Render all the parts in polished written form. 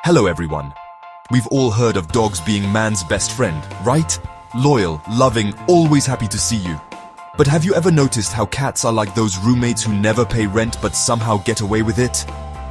Hello everyone. We've all heard of dogs being man's best friend, right? Loyal, loving, always happy to see you. But have you ever noticed how cats are like those roommates who never pay rent but somehow get away with it?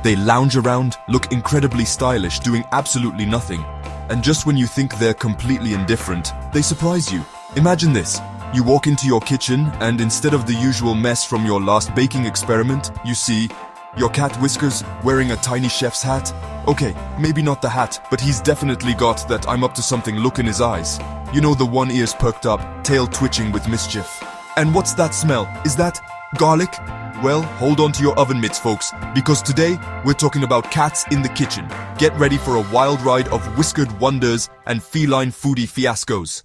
They lounge around, look incredibly stylish, doing absolutely nothing. And just when you think they're completely indifferent, they surprise you. Imagine this. You walk into your kitchen and instead of the usual mess from your last baking experiment, you see your cat Whiskers wearing a tiny chef's hat. Okay, maybe not the hat, but he's definitely got that I'm up to something look in his eyes. You know, the one ear's perked up, tail twitching with mischief. And what's that smell? Is that garlic? Well, hold on to your oven mitts, folks, because today we're talking about cats in the kitchen. Get ready for a wild ride of whiskered wonders and feline foodie fiascos.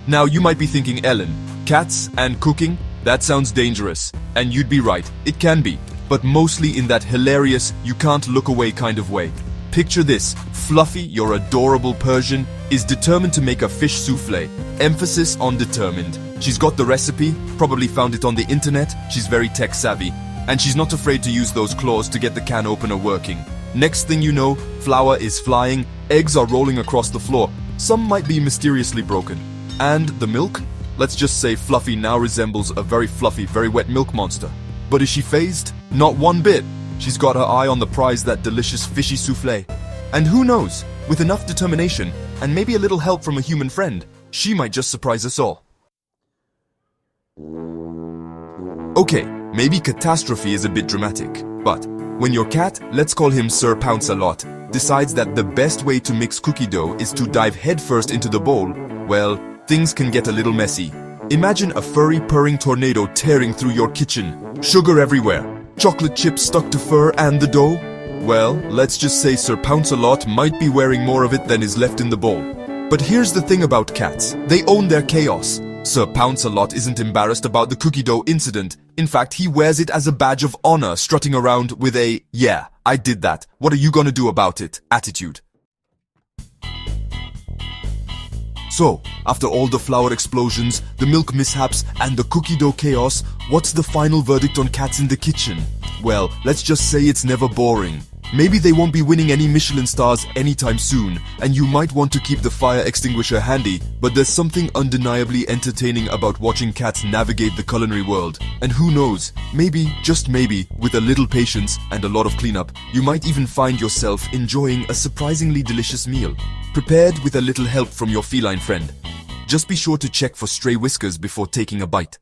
Now you might be thinking, Ellen, cats and cooking? That sounds dangerous. And you'd be right, it can be, but mostly in that hilarious, you can't look away kind of way. Picture this, Fluffy, your adorable Persian, is determined to make a fish souffle. Emphasis on determined. She's got the recipe, probably found it on the internet, she's very tech savvy, and she's not afraid to use those claws to get the can opener working. Next thing you know, flour is flying, eggs are rolling across the floor, some might be mysteriously broken. And the milk? Let's just say Fluffy now resembles a very fluffy, very wet milk monster. But is she fazed? Not one bit. She's got her eye on the prize, that delicious fishy souffle. And who knows, with enough determination, and maybe a little help from a human friend, she might just surprise us all. Okay, maybe catastrophe is a bit dramatic, but when your cat, let's call him Sir Pounce-A-Lot, decides that the best way to mix cookie dough is to dive headfirst into the bowl, well, things can get a little messy. Imagine a furry, purring tornado tearing through your kitchen. Sugar everywhere, chocolate chips stuck to fur and the dough. Well, let's just say Sir Pounce-A-Lot might be wearing more of it than is left in the bowl. But here's the thing about cats. They own their chaos. Sir Pounce-A-Lot isn't embarrassed about the cookie dough incident. In fact, he wears it as a badge of honor, strutting around with a, "Yeah, I did that. What are you gonna do about it?" attitude. So, after all the flour explosions, the milk mishaps, and the cookie dough chaos, what's the final verdict on cats in the kitchen? Well, let's just say it's never boring. Maybe they won't be winning any Michelin stars anytime soon, and you might want to keep the fire extinguisher handy, but there's something undeniably entertaining about watching cats navigate the culinary world. And who knows, maybe, just maybe, with a little patience and a lot of cleanup, you might even find yourself enjoying a surprisingly delicious meal, prepared with a little help from your feline friend. Just be sure to check for stray whiskers before taking a bite.